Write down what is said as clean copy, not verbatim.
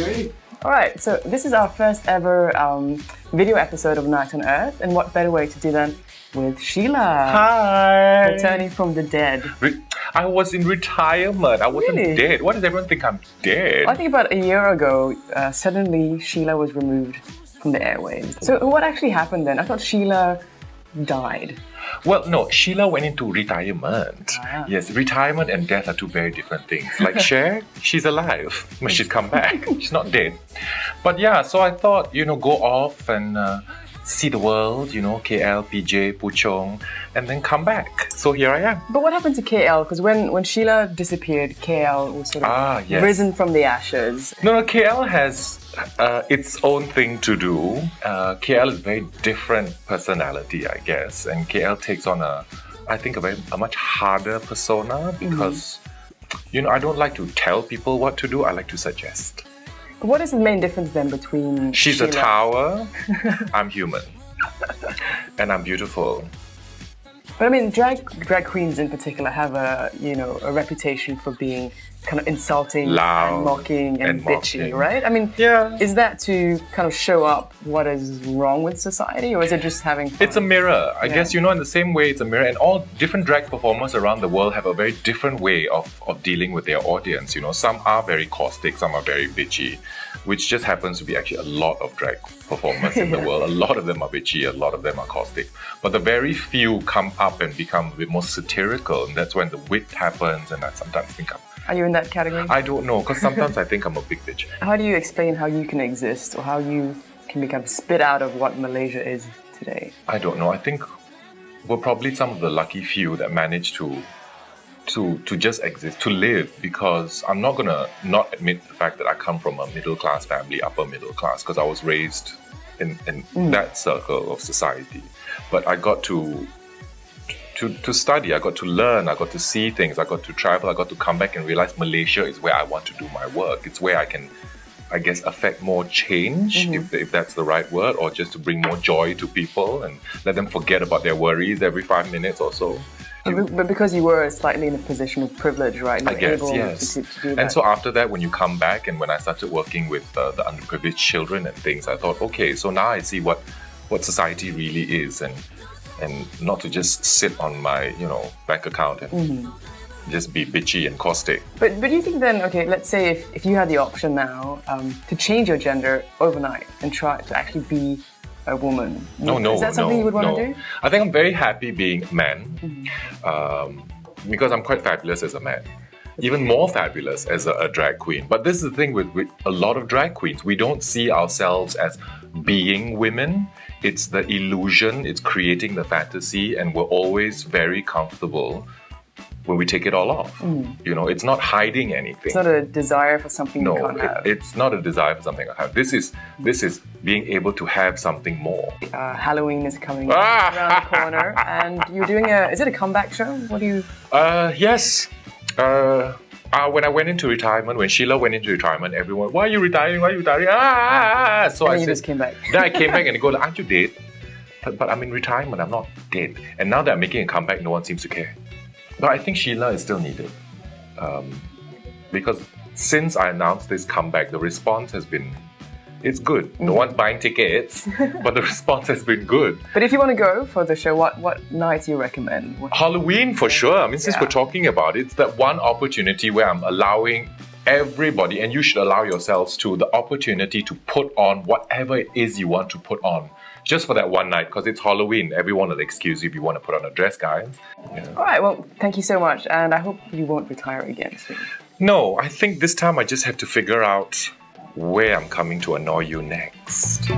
Great. All right, so this is our first ever video episode of Night on Earth, and what better way to do than with Shelah, Hi. returning from the dead. I was in retirement. I wasn't Really? dead. Why does everyone think I'm dead? I think about a year ago, suddenly Shelah was removed from the airwaves. So what actually happened then? I thought Shelah died. Well, no, Shelah went into retirement. Ah. Yes, retirement and death are two very different things. Like Cher, she's alive, but she's come back. She's not dead. But yeah, so I thought, go off and see the world, KL, PJ, Puchong, and then come back. So here I am. But what happened to KL? Because when Shelah disappeared, KL was sort of yes. risen from the ashes. No, KL has its own thing to do. KL is a very different personality, I guess, and KL takes on a much harder persona because, I don't like to tell people what to do. I like to suggest. But what is the main difference then between She's Shelah? a tower, I'm human, and I'm beautiful. But I mean, drag queens in particular have a reputation for being kind of insulting, Loud, and mocking and bitchy, mocking. right? I mean, Yeah. is that to kind of show up what is wrong with society, or is it just having fun? It's a mirror. I Yeah. guess, in the same way it's a mirror, and all different drag performers around the world have a very different way of dealing with their audience. Some are very caustic, some are very bitchy, which just happens to be actually a lot of drag performers in the Yeah. world. A lot of them are bitchy, a lot of them are caustic. But the very few come up and become a bit more satirical, and that's when the wit happens, and I sometimes think Are you in that category? I don't know, because sometimes I think I'm a big bitch. How do you explain how you can exist, or how you can become spit out of what Malaysia is today? I don't know. I think we're probably some of the lucky few that manage to just exist, to live, because I'm not gonna not admit the fact that I come from a middle class family, upper middle class, because I was raised in that circle of society. But I got to study, I got to learn, I got to see things, I got to travel, I got to come back and realize Malaysia is where I want to do my work. It's where I can, I guess, affect more change, if that's the right word, or just to bring more joy to people and let them forget about their worries every 5 minutes or so. But because you were slightly in a position of privilege, right? You I were guess, able yes. to do that. And so after that, when you come back, and when I started working with the underprivileged children and things, I thought, okay, so now I see what society really is, and not to just sit on my bank account and just be bitchy and caustic. But do you think then, okay, let's say if you had the option now to change your gender overnight and try to actually be a woman, is that something you would want to do? I think I'm very happy being a man, because I'm quite fabulous as a man. Even more fabulous as a drag queen. But this is the thing with a lot of drag queens. We don't see ourselves as being women. It's the illusion, it's creating the fantasy, and we're always very comfortable when we take it all off. It's not hiding anything. It's not a desire for something you can't have. It's not a desire for something I have. This is being able to have something more. Halloween is coming around the corner, and you're doing is it a comeback show? What do you... Yes. When I went into retirement, when Shelah went into retirement, everyone, why are you retiring? Why are you retiring? So And I you said, just came back. Then I came back and they go, aren't you dead? But I'm in retirement, I'm not dead. And now that I'm making a comeback, no one seems to care. But I think Shelah is still needed. Because since I announced this comeback, the response has been, it's good. No one's buying tickets, but the response has been good. But if you want to go for the show, what night do you recommend? Halloween for sure. I mean, since we're talking about it, it's that one opportunity where I'm allowing everybody, and you should allow yourselves too, the opportunity to put on whatever it is you want to put on. Just for that one night, because it's Halloween. Everyone will excuse you if you want to put on a dress, guys. Yeah. All right, well, thank you so much, and I hope you won't retire again soon. No, I think this time I just have to figure out where I'm coming to annoy you next.